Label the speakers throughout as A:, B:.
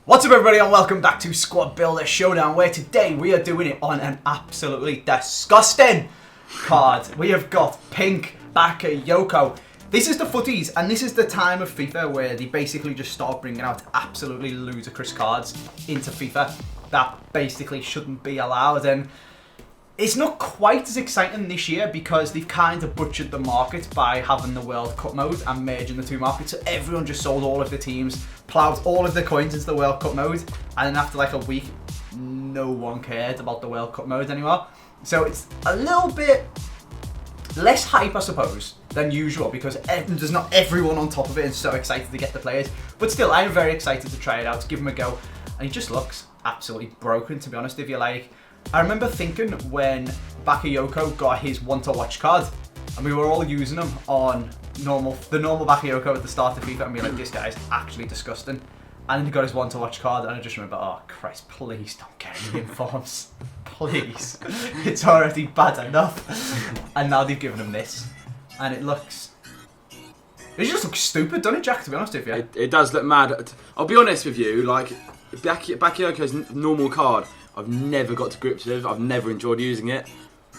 A: What's up everybody and welcome back to Squad Builder Showdown, where today we are doing it on an absolutely disgusting card. We have got pink Bakayoko. This is the footies, and this is the time of FIFA where they basically just start bringing out absolutely ludicrous cards into FIFA that basically shouldn't be allowed. And it's not quite as exciting this year because they've kind of butchered the market by having the World Cup mode and merging the two markets. So everyone just sold all of the teams, ploughed all of the coins into the World Cup mode, and then after like a week, no one cared about the World Cup mode anymore. So it's a little bit less hype, I suppose, than usual because there's not everyone on top of it and so excited to get the players. But still, I'm very excited to try it out, to give him a go. And he just looks absolutely broken, to be honest. If you like, I remember thinking when Bakayoko got his want-to-watch card, and we were all using him on the normal Bakayoko at the start of FIFA, and we were like, this guy is actually disgusting. And then he got his want-to-watch card, and I just remember, oh Christ, please don't get any informs. Please. It's already bad enough. And now they've given him this. And it just looks stupid, doesn't it, Jack, to be honest with you?
B: It does look mad. I'll be honest with you, like, Bakayoko's normal card, I've never got to grips with. I've never enjoyed using it.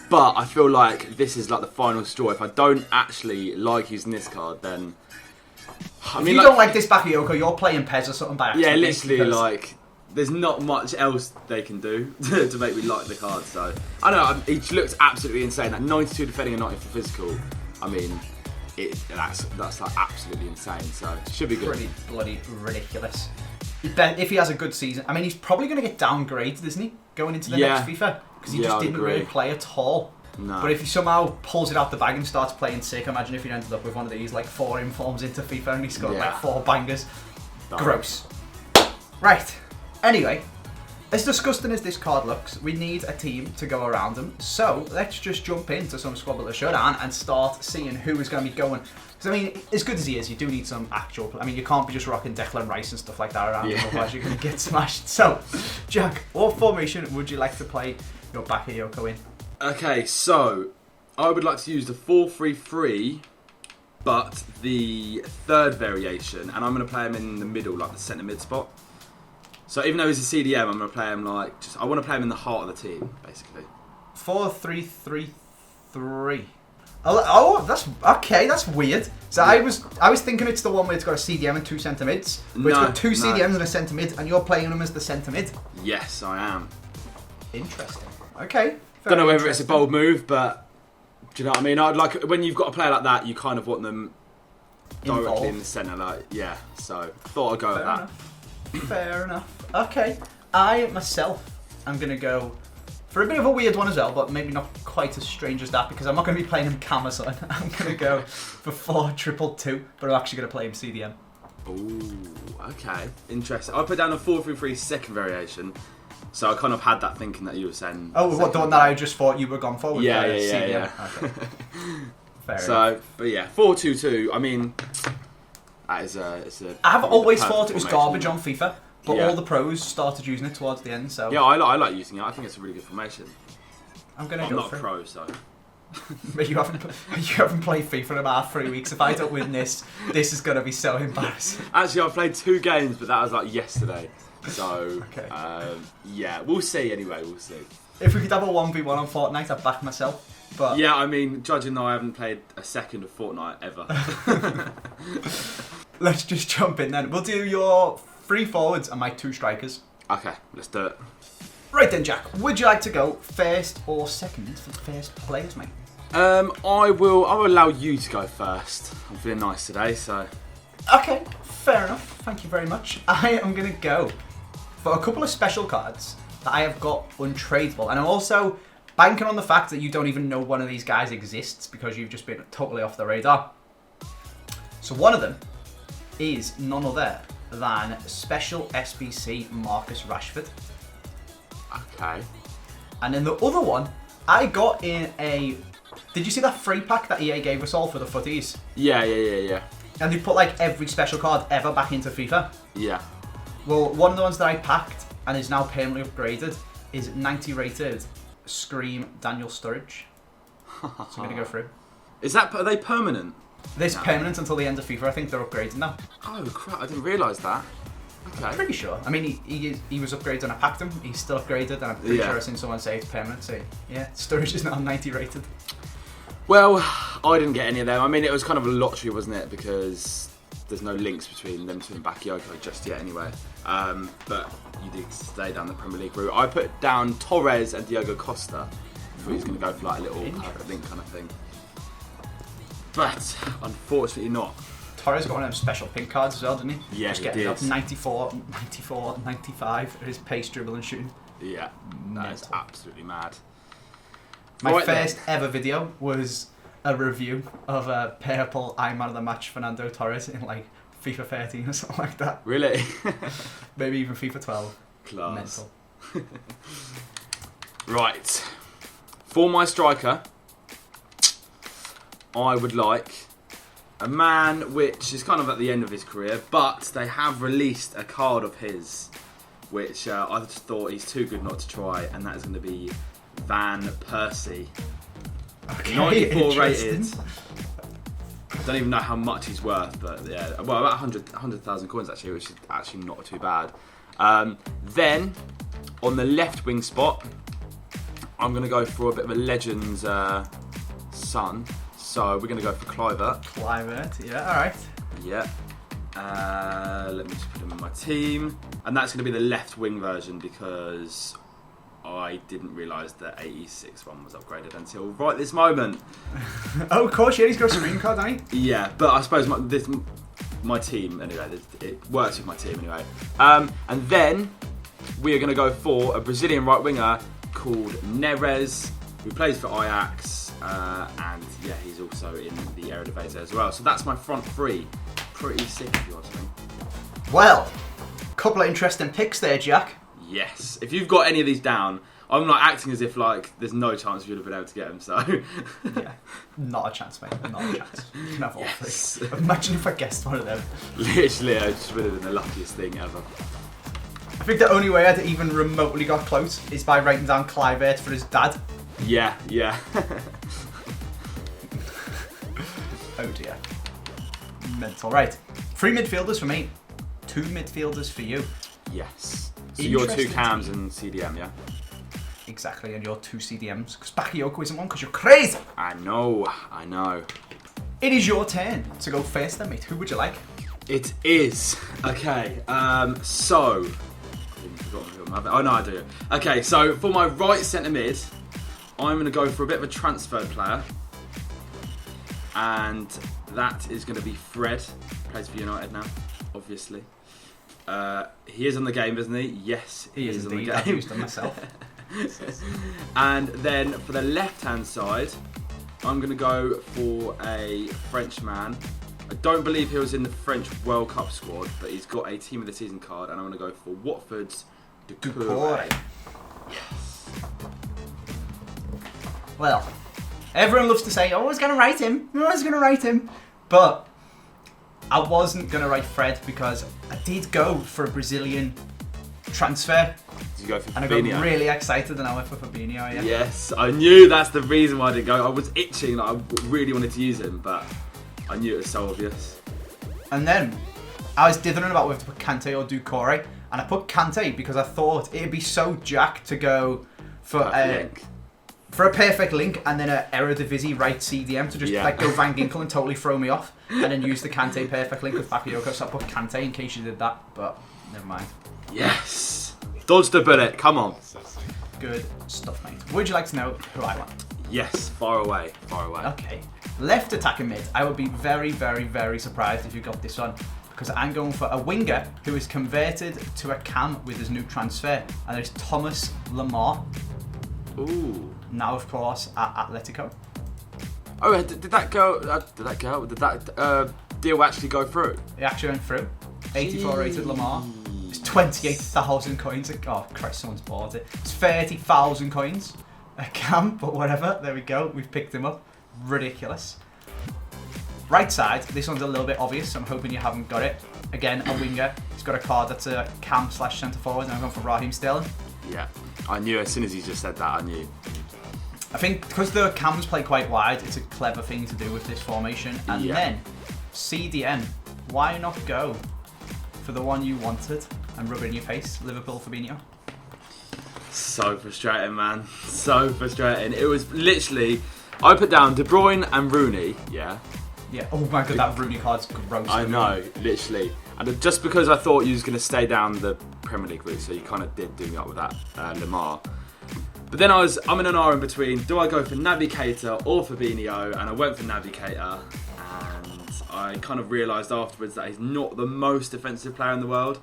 B: But I feel like this is like the final straw. If I don't actually like using this card, then...
A: If you don't like this Bakayoko, you're playing Pez or something by accident.
B: Yeah, literally, like, there's not much else they can do to make me like the card. So, I don't know, he looks absolutely insane. That 92 defending and 94 physical, I mean, that's like absolutely insane. So, it should be good.
A: Pretty bloody ridiculous. If he has a good season, I mean, he's probably going to get downgraded, isn't he, going into the next FIFA? Because he just didn't really play at all.
B: No.
A: But if he somehow pulls it out the bag and starts playing sick, imagine if he ended up with one of these, like 4 informs into FIFA and he scored like 4 bangers. Darn. Gross. Right. Anyway, as disgusting as this card looks, we need a team to go around him. So let's just jump into some Squad Builder Showdown and start seeing who is going to be going. Because, I mean, as good as he is, you do need some actual... I mean, you can't be just rocking Declan Rice and stuff like that around him, otherwise you're going to get smashed. So, Jack, what formation would you like to play your Bakayoko in?
B: Okay, so I would like to use the 4-3-3, but the third variation, and I'm going to play him in the middle, like the centre mid spot. So even though he's a CDM, I'm going to play him like... I want to play him in the heart of the team, basically.
A: 4-3-3-3. Oh, that's okay. That's weird. So yeah. I was thinking it's the one where it's got a CDM and 2 centre mids, but it's got 2 CDMs and a centre mid, and you're playing them as the centre mid.
B: Yes, I am.
A: Interesting. Okay.
B: Don't know whether it's a bold move, but do you know what I mean? I'd like when you've got a player like that, you kind of want them directly in the centre. Like, yeah. So thought I'd go with that.
A: Fair enough. Okay. I myself am gonna go for a bit of a weird one as well, but maybe not quite as strange as that because I'm not going to be playing him Camazon. I'm going to go for 4-2-2, but I'm actually going to play him CDM.
B: Ooh, okay. Interesting. I put down a 4-3-3 second variation, so I kind of had that thinking that you were saying... Oh,
A: what, the one that I just thought you were gone for? With
B: yeah.
A: Okay. Fair enough.
B: But yeah, 4-2-2, I mean, that is a...
A: I've always thought it was garbage on FIFA. But all the pros started using it towards the end, so...
B: Yeah, I like using it. I think it's a really good formation.
A: I'm not
B: a pro, so...
A: But you haven't played FIFA in about 3 weeks. If I don't win this is going to be so embarrassing.
B: Actually, I played 2 games, but that was like yesterday. So,
A: okay.
B: Yeah, we'll see anyway, we'll see.
A: If we could have a 1v1 on Fortnite, I'd back myself. But
B: yeah, I mean, judging though I haven't played a second of Fortnite ever.
A: Let's just jump in then. We'll do your 3 forwards and my 2 strikers.
B: Okay, let's do it.
A: Right then, Jack. Would you like to go first or second for the first players, mate?
B: I will allow you to go first. I'm feeling nice today, so...
A: Okay, fair enough. Thank you very much. I am going to go for a couple of special cards that I have got untradeable. And I'm also banking on the fact that you don't even know one of these guys exists because you've just been totally off the radar. So one of them is none other than Special SBC Marcus Rashford.
B: Okay.
A: And then the other one, I got in a... Did you see that free pack that EA gave us all for the footies?
B: Yeah.
A: And they put like every special card ever back into FIFA?
B: Yeah.
A: Well, one of the ones that I packed and is now permanently upgraded is 90 rated Scream Daniel Sturridge. So I'm going to go through.
B: Are they permanent?
A: This permanent until the end of FIFA. I think they're upgraded now.
B: Oh crap, I didn't realise that. Okay.
A: Pretty sure. I mean, he was upgraded and I packed him. He's still upgraded, and I'm pretty sure I've seen someone say it's permanent. So yeah, Sturridge is now 90 rated.
B: Well, I didn't get any of them. I mean, it was kind of a lottery, wasn't it? Because there's no links between them two and Bakayoko just yet anyway. But you did stay down the Premier League route. I put down Torres and Diogo Costa. I thought he was going to go for like a little perfect link kind of thing. But unfortunately not.
A: Torres got one of them special pink cards as well, didn't he?
B: Yeah,
A: just
B: he
A: getting
B: did.
A: up 94, 95 at his pace, dribble and shooting.
B: Yeah, that is absolutely mad.
A: My first ever video was a review of a purple I'm Man of the Match Fernando Torres in like FIFA 13 or something like that.
B: Really?
A: Maybe even FIFA 12.
B: Class.
A: Mental.
B: Right. For my striker, I would like a man which is kind of at the end of his career, but they have released a card of his, which I just thought he's too good not to try, and that is going to be Van Persie.
A: Okay,
B: 94 rated. I don't even know how much he's worth, but yeah, well, about 100,000 coins actually, which is actually not too bad. Then, on the left wing spot, I'm going to go for a bit of a legend's son. So we're going to go for Kluivert.
A: Kluivert, yeah, alright.
B: Yeah. Let me just put him in my team. And that's going to be the left wing version because I didn't realise the 86 one was upgraded until right this moment.
A: Oh, of course, yeah, he's got a screen card, hasn't he?
B: Yeah, but I suppose my team, anyway, it works with my team anyway. And then we are going to go for a Brazilian right winger called Neres, who plays for Ajax. And yeah, he's also in the Eredivisie as well. So that's my front three. Pretty sick, if you ask me.
A: Well, couple of interesting picks there, Jack.
B: Yes. If you've got any of these down, I'm like acting as if like there's no chance you'd have been able to get them. So
A: yeah, not a chance, mate. Not a chance. You can have all three. Imagine if I guessed one of them.
B: Literally, I just would have been the luckiest thing ever.
A: I think the only way I'd even remotely got close is by writing down Kluivert for his dad.
B: Yeah, yeah.
A: Oh dear. Mental. Right. 3 midfielders for me. 2 midfielders for you.
B: Yes. So you're 2 cams and CDM, yeah?
A: Exactly, and you're 2 CDMs. Because Bakayoko isn't one, because you're crazy.
B: I know.
A: It is your turn to go first then, mate. Who would you like?
B: It is. Okay, so... Oh no, I do. Okay, so for my right centre mid, I'm going to go for a bit of a transferred player. And that is going to be Fred. Plays for United now, obviously. He is on the game, isn't he? Yes,
A: he is
B: on the
A: indeed.
B: game.
A: I've used him myself.
B: And then for the left-hand side, I'm going to go for a French man. I don't believe he was in the French World Cup squad, but he's got a Team of the Season card, and I'm going to go for Watford's Ducouré. Yes.
A: Well, everyone loves to say, oh, I was going to write him. But I wasn't going to write Fred because I did go for a Brazilian transfer.
B: Did you go for
A: and
B: Fabinho?
A: I got really excited and I went for Fabinho, yeah.
B: Yes, I knew that's the reason why I didn't go. I was itching, like, I really wanted to use him, but I knew it was so obvious.
A: And then I was dithering about whether to put Kante or Ducouré, and I put Kante because I thought it'd be so jack to go for a perfect link and then an Eredivisie right CDM to just like go Van Ginkel and totally throw me off, and then use the Kante perfect link with Bakayoko. So I put Kante in case you did that, but never mind.
B: Yes, dodged the bullet. Come on.
A: Good stuff, mate. Would you like to know who I want?
B: Yes, far away.
A: Okay. Left attacking mid. I would be very, very, very surprised if you got this one, because I'm going for a winger who is converted to a cam with his new transfer, and there's Thomas Lemar.
B: Ooh.
A: Now, of course, at Atletico.
B: Oh, did that deal actually go through?
A: It actually went through. 84 rated Lemar. It's 28,000 coins. Oh, Christ, someone's bought it. It's 30,000 coins. A cam, but whatever. There we go. We've picked him up. Ridiculous. Right side. This one's a little bit obvious, so I'm hoping you haven't got it. Again, a winger. He's got a card that's a cam / centre forward, and I'm going for Raheem Sterling.
B: Yeah, I knew as soon as you just said that, I knew.
A: I think because the cams play quite wide, it's a clever thing to do with this formation. And then CDM, why not go for the one you wanted? and rub it in your face. Liverpool Fabinho.
B: So frustrating, man. So frustrating. It was literally, I put down De Bruyne and Rooney, yeah.
A: Yeah. Oh my god, that Rooney card's gross.
B: I know, literally. And just because I thought you was going to stay down the Premier League route, so you kind of did do me up with that Lamar. But then I'm in an hour in between. Do I go for Navigator or Fabinho? And I went for Navigator. And I kind of realised afterwards that he's not the most defensive player in the world.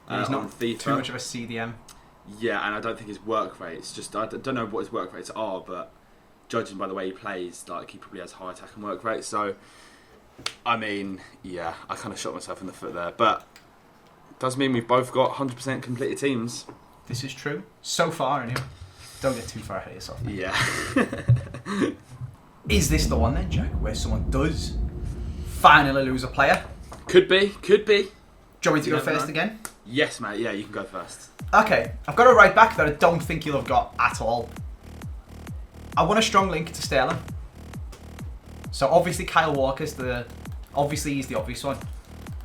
A: He's not
B: on FIFA.
A: too much of a CDM.
B: Yeah, and I don't think his work rates, just I don't know what his work rates are, but judging by the way he plays, like he probably has high attack and work rates. So, I mean, yeah, I kind of shot myself in the foot there, but it does mean we've both got 100% completed teams.
A: This is true. So far, anyway. Don't get too far ahead of yourself, mate.
B: Yeah.
A: Is this the one then, Jack, where someone does finally lose a player?
B: Could be.
A: Do you want me to go first again?
B: Yes, mate. Yeah, you can go first.
A: Okay, I've got a right back that I don't think you'll have got at all. I want a strong link to Sterling. So obviously Kyle Walker's he's the obvious one.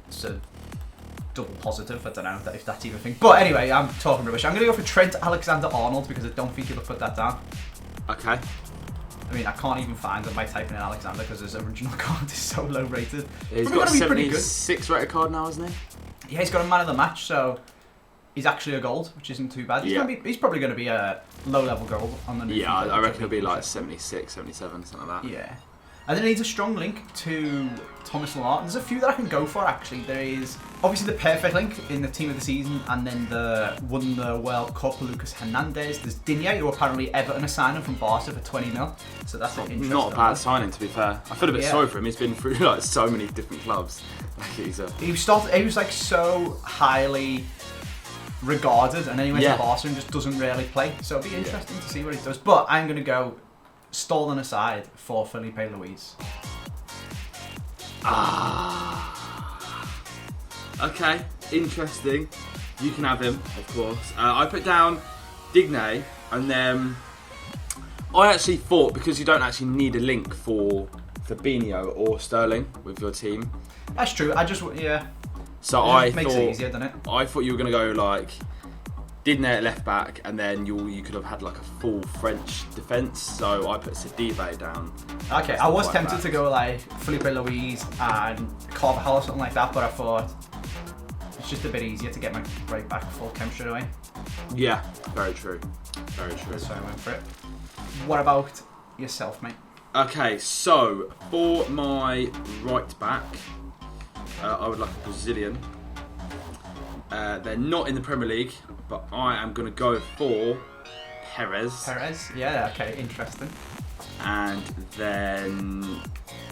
A: So double positive, I don't know if that's even a thing. But anyway, I'm talking rubbish. I'm going to go for Trent Alexander-Arnold because I don't think you'll have put that down.
B: Okay.
A: I mean, I can't even find it by typing in Alexander because his original card is so low rated.
B: Yeah, he's got a 76 rated card now, isn't he?
A: Yeah, he's got a man of the match, so he's actually a gold, which isn't too bad. He's probably going to be a low-level gold on the new
B: Yeah,
A: FIFA,
B: I reckon he'll be like 76, 77, something like that.
A: Yeah. And then it needs a strong link to Thomas Lamar. There's a few that I can go for, actually. There is obviously the perfect link in the team of the season, and then won the World Cup, Lucas Hernandez. There's Digne, who apparently Everton are signing from Barca for 20 mil. So that's an interesting
B: Not a bad
A: one.
B: signing, to be fair. I feel a bit sorry for him. He's been through like so many different clubs.
A: He was like so highly regarded, and then he went to Barca and just doesn't really play. So it'll be interesting to see what he does. But I'm going to go stolen aside for Felipe Luis.
B: Okay, interesting. You can have him, of course. I put down Digne, and then I actually thought, because you don't actually need a link for Fabinho or Sterling with your team.
A: That's true.
B: So
A: it makes it easier, doesn't it?
B: I thought you were going to go like Digne at left back, and then you could have had like a full French defence. So I put Sidibe down.
A: Okay, I was tempted to go like Felipe Luis and Carvajal or something like that, but I thought it's just a bit easier to get my right back full chemistry away.
B: Yeah, very true. Very true.
A: So I went for it. What about yourself, mate?
B: Okay, so for my right back, I would like a Brazilian. They're not in the Premier League, but I am going to go for Perez.
A: Perez? Yeah, okay, interesting.
B: And then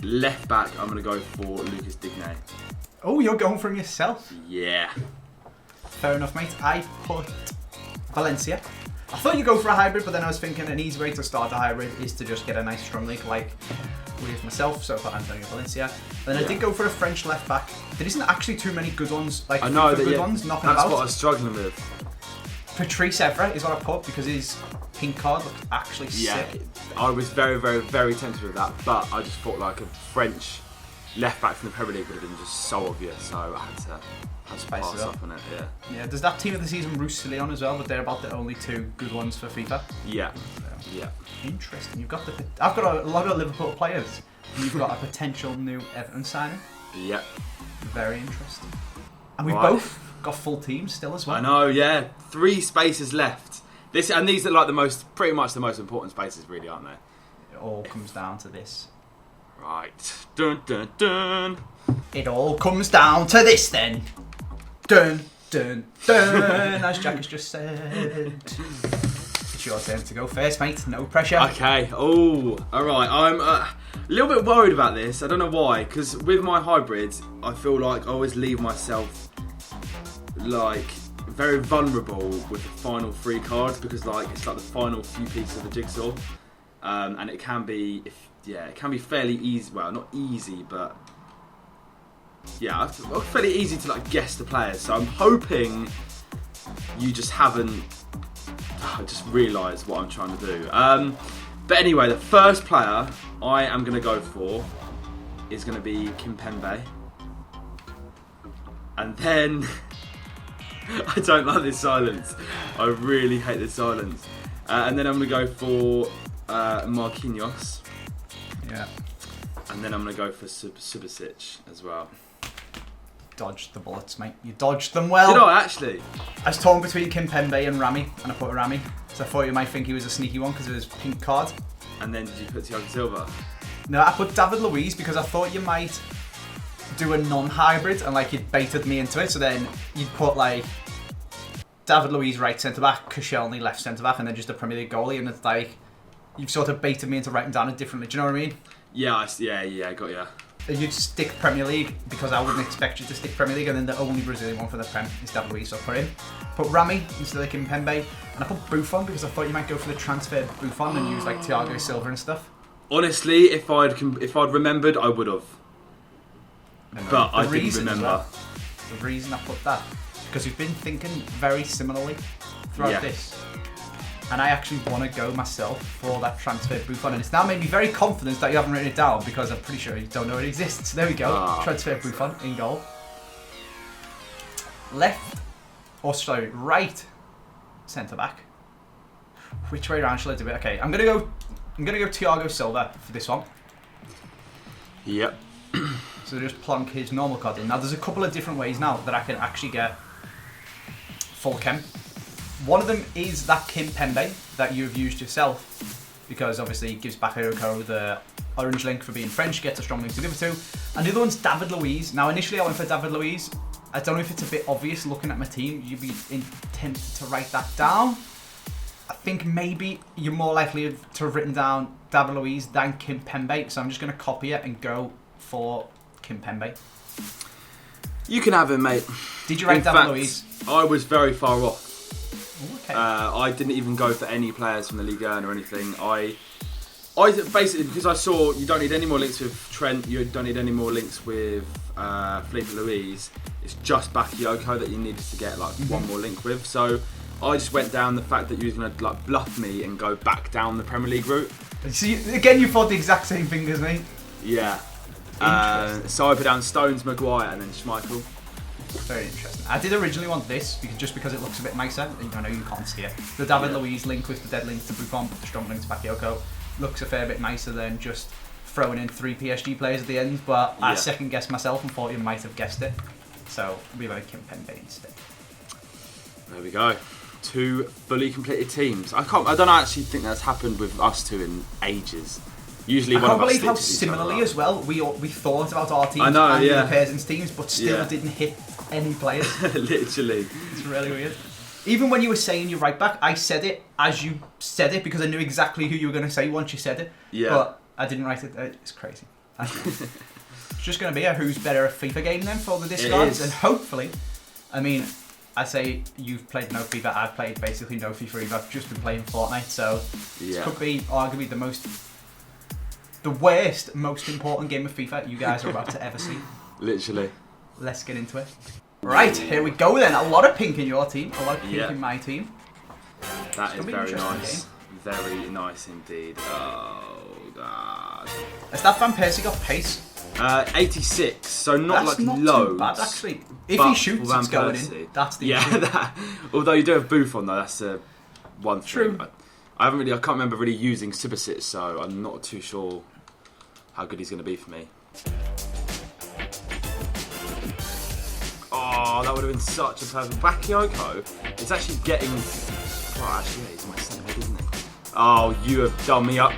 B: left back, I'm going to go for Lucas Digne.
A: Oh, you're going from yourself?
B: Yeah.
A: Fair enough, mate. I put Valencia. I thought you'd go for a hybrid, but then I was thinking an easy way to start a hybrid is to just get a nice strong link like with myself, so I put Antonio Valencia. Then I did go for a French left back. There isn't actually too many good ones, like
B: I know
A: good ones knocking
B: that's
A: about.
B: what I was struggling with.
A: Patrice Evra is what I put because his pink card looks actually sick.
B: I was very, very, very tempted with that, but I just thought like a French left back from the Premier League would have been just so obvious, so I had to pass up on it.
A: Yeah. There's that team of the season, Roussillon as well, but they're about the only two good ones for FIFA.
B: Yeah.
A: So,
B: yeah.
A: Interesting. I've got a lot of Liverpool players. You've got a potential new Everton signing.
B: Yeah.
A: Very interesting. And we've both got full teams still as well.
B: I know. Yeah. 3 spaces left. These are like pretty much the most important spaces, really, aren't they?
A: It all comes down to this.
B: Right. Dun dun dun.
A: It all comes down to this then. Dun dun dun. As Jack has just said. It's your turn to go first, mate. No pressure.
B: Okay. Oh, all right. I'm a little bit worried about this. I don't know why, because with my hybrids, I feel like I always leave myself like very vulnerable with the final 3 cards because like it's like the final few pieces of the jigsaw, and it can be it can be fairly easy. Well, not easy, but yeah, fairly easy to like guess the players. So I'm hoping you just haven't just realised what I'm trying to do. But anyway, the first player I am going to go for is going to be Kimpembe, and then I don't like this silence. I really hate this silence. And then I'm going to go for Marquinhos.
A: Yeah.
B: And then I'm going to go for Subasic as well.
A: Dodged the bullets, mate. You dodged them well.
B: Did I actually?
A: I was torn between Kimpembe and Rami, and I put Rami. So I thought you might think he was a sneaky one because of his pink card.
B: And then did you put Thiago Silva?
A: No, I put David Luiz because I thought you might do a non-hybrid and like you'd baited me into it. So then you'd put like David Luiz right centre-back, Koscielny left centre-back, and then just a Premier League goalie. And it's like, you've sort of baited me into writing down it differently. Do you know what I mean?
B: Yeah, I got you.
A: You'd stick Premier League because I wouldn't expect you to stick Premier League, and then the only Brazilian one for the Prem is David Luiz, so I put him. Put Rami instead of Kimpembe, and I put Buffon because I thought you might go for the transfer Buffon and use like Thiago Silva and stuff.
B: Honestly, if I'd remembered, I would have. But I didn't remember.
A: Well, the reason I put that because we've been thinking very similarly throughout this. And I actually want to go myself for that transfer Buffon. And it's now made me very confident that you haven't written it down because I'm pretty sure you don't know it exists. There we go. Transfer Buffon in goal. Right centre back. Which way around shall I do it? Okay, I'm gonna go Thiago Silva for this one.
B: Yep.
A: So just plonk his normal card in. Now there's a couple of different ways now that I can actually get full chem. One of them is that Kimpembe that you've used yourself, because obviously it gives Bakayoko the orange link for being French, gets a strong link to the other two. And the other one's David Luiz. Now initially I went for David Luiz. I don't know if it's a bit obvious looking at my team. You'd be tempted to write that down. I think maybe you're more likely to have written down David Luiz than Kimpembe, so I'm just going to copy it and go for Kimpembe.
B: You can have him, mate.
A: Did you write David Luiz?
B: I was very far off.
A: Okay.
B: I didn't even go for any players from the Ligue 1 or anything. I basically, because I saw you don't need any more links with Trent, you don't need any more links with Felipe Luis. It's just Bakayoko that you needed to get like one more link with. So I just went down the fact that you were going to like bluff me and go back down the Premier League route.
A: See, again, you thought the exact same thing as me.
B: Yeah. So I put down Stones, Maguire, and then Schmeichel.
A: Very interesting. I did originally want this just because it looks a bit nicer. I know you can't see it. The David Luiz link with the dead link to Buffon, the strong link to Bakayoko looks a fair bit nicer than just throwing in 3 PSG players at the end. But I second guessed myself and thought you might have guessed it. So we went Kimpembe instead.
B: There we go. 2 fully completed teams. I don't actually think that's happened with us two in ages. Usually, I can't believe how
A: similarly as well we thought about our teams and the Pearson's teams, but still didn't hit any players.
B: Literally,
A: it's really weird. Even when you were saying your right back, I said it as you said it because I knew exactly who you were going to say once you said it. Yeah. But I didn't write it. It's crazy. It's just going to be a who's better at FIFA game then for the discards, and hopefully, I mean, I say you've played no FIFA, I've played basically no FIFA either. I've just been playing Fortnite, so this could be arguably the worst, most important game of FIFA you guys are about to ever see.
B: Literally.
A: Let's get into it. Right, here we go then. A lot of pink in your team, a lot of pink in my team.
B: That is very nice. Very nice indeed. Oh, God.
A: Has that Van Persie got pace?
B: 86, so not
A: that's
B: like
A: not
B: loads.
A: Too bad, actually. If he shoots, it's going in. That's the issue.
B: Although you do have Buffon though, that's one thing.
A: True.
B: I can't remember really using Subasic, so I'm not too sure how good he's going to be for me. Oh, that would have been such a perfect... Bakayoko is actually getting... Oh, actually, yeah, he's my centre mid, isn't he? Oh, you have done me up.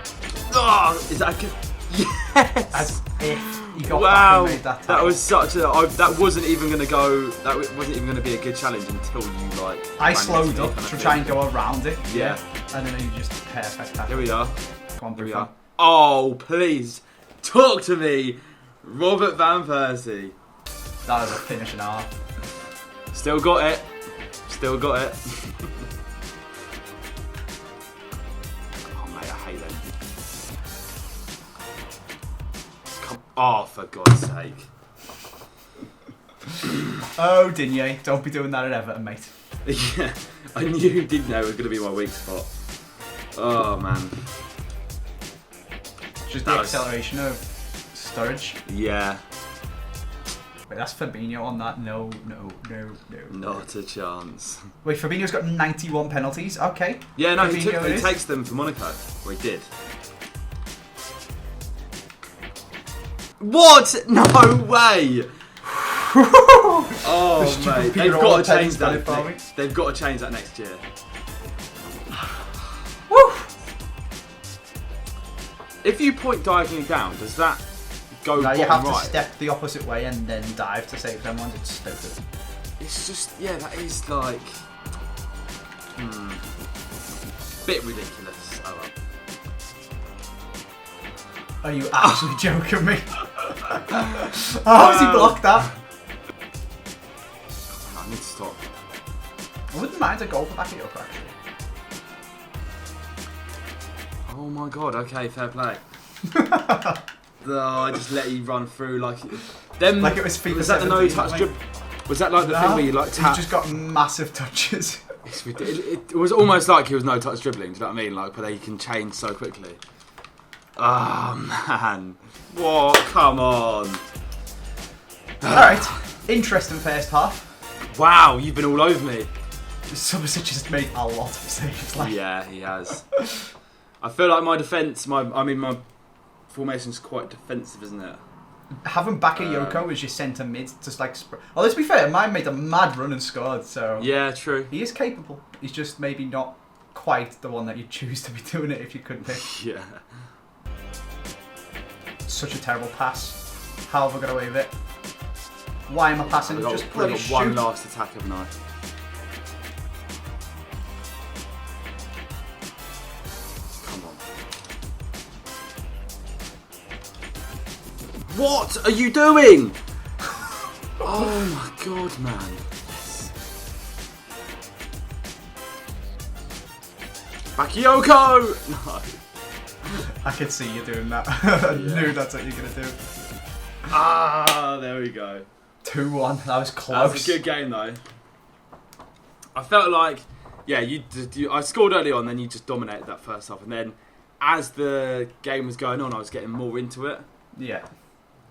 B: Oh, is that good? Yes!
A: As if you got back and made that time.
B: That was such a... that wasn't even going to go... That wasn't even going to be a good challenge until you, like...
A: I slowed up to try and go around it. Yeah. And then you just perfect that.
B: Here we are.
A: Come on,
B: Here we are. Oh, please. Talk to me. Robert Van Persie.
A: That was a finish and a half.
B: Still got it. Still got it. Oh, mate, I hate them. Oh, for God's sake.
A: Oh, Digne, don't be doing that at Everton, mate.
B: Yeah, I knew Digne was going to be my weak spot. Oh, man.
A: Just the acceleration of Sturridge.
B: Yeah.
A: Wait, that's Fabinho on that. No.
B: Not a chance.
A: Wait, Fabinho's got 91 penalties. Okay.
B: Yeah, no, he
A: Fabinho
B: takes them for Monaco. Well, he did. What? No way! Oh, mate. They've got to change that. They've got to change that next year.
A: Woo!
B: If you point diagonally down, does that go
A: No, you have
B: right?
A: to step the opposite way and then dive to save someone. It's stupid.
B: It's just, yeah, that is like... bit ridiculous. Oh well.
A: Are you actually joking me? How has he blocked that?
B: I need to stop.
A: I wouldn't mind a goal for Bakayoko, actually.
B: Oh my god, okay, fair play. I just let you run through like... Them,
A: like it was FIFA.
B: Was that the no-touch dribble? Was that like the thing where you like tap?
A: He just got massive touches.
B: It was almost like he was no-touch dribbling, do you know what I mean? Like, but they can change so quickly. Oh, man. What? Come on.
A: Alright, interesting first half.
B: Wow, you've been all over me.
A: Subasic has made a lot of saves. Like.
B: Yeah, he has. I feel like my defence, my formation's quite defensive, isn't it?
A: Having Bakayoko as your centre mid, just like... Oh, let's be fair, mine made a mad run and scored, so...
B: Yeah, true.
A: He is capable. He's just maybe not quite the one that you'd choose to be doing it if you could pick.
B: Yeah.
A: Such a terrible pass. How have I got away with it? Why am I passing? Just bloody shoot.
B: One last attack, haven't I? Come on. What are you doing? Oh my god, man. Yes. Bakayoko! No.
A: I could see you doing that. I knew that's what you were going to do.
B: Ah, there we go.
A: 2-1. That was close.
B: That was a good game, though. I felt like, yeah, I scored early on, then you just dominated that first half. And then as the game was going on, I was getting more into it.
A: Yeah.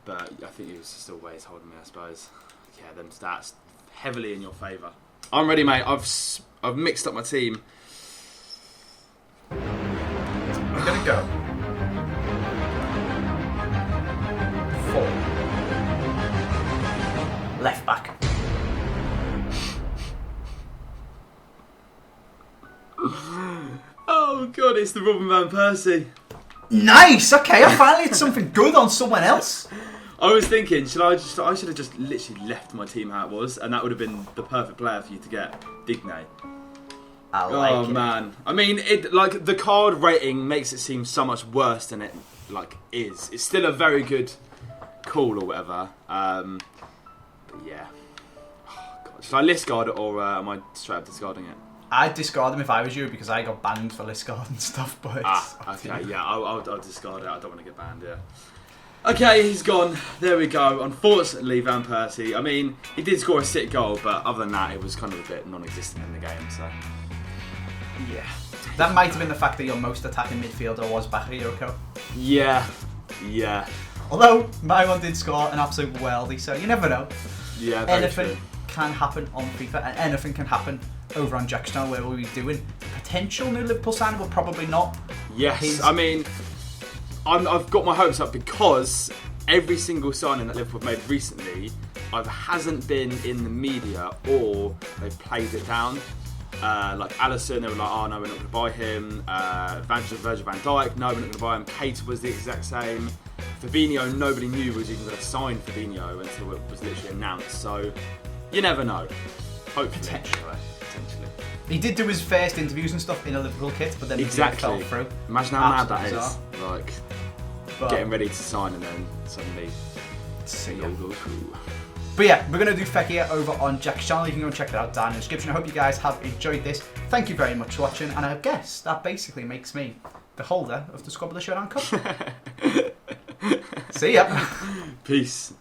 B: But I think it was still ways holding me, I suppose. Yeah, them stats heavily in your favour. I'm ready, mate. I've mixed up my team.
A: I'm going to go 4. Left back.
B: Oh god, it's the Robin Van Persie.
A: Nice. Okay, I finally had something good on someone else.
B: I was thinking, I should have just literally left my team how it was, and that would have been the perfect player for you to get, Digne.
A: I like it.
B: Man, I mean, like the card rating makes it seem so much worse than it like is. It's still a very good call or whatever. But yeah. Oh, God. Should I list guard it or am I straight up discarding it?
A: I'd discard them if I was you because I got banned for list guard and stuff. But
B: okay, yeah, I'll discard it. I don't want to get banned. Yeah. Okay, he's gone. There we go. Unfortunately, Van Persie. I mean, he did score a sick goal, but other than that, it was kind of a bit non-existent in the game. So.
A: Yeah. That might have been the fact that your most attacking midfielder was Bakayoko.
B: Yeah. Yeah.
A: Although, my one did score an absolute worldie, so you never know.
B: Yeah,
A: anything can happen on FIFA, and anything can happen over on Jackstown, where we'll be doing potential new Liverpool signing, but probably not.
B: Yes, I mean, I've got my hopes up because every single signing that Liverpool have made recently either hasn't been in the media or they've played it down. Like Alisson, they were like, oh no, we're not going to buy him. Virgil van Dijk, no, we're not going to buy him. Kate was the exact same. Fabinho, nobody knew was even going to sign Fabinho until it was literally announced. So, you never know. Hopefully.
A: Potentially. He did do his first interviews and stuff in a Liverpool kit, but then
B: exactly
A: fell through.
B: Imagine how mad that
A: bizarre.
B: is. Like, getting ready to sign and then suddenly...
A: But yeah, we're going to do Fekir over on Jack's channel. You can go and check it out down in the description. I hope you guys have enjoyed this. Thank you very much for watching, and I guess that basically makes me the holder of the Squad of the Showdown Cup. See ya.
B: Peace.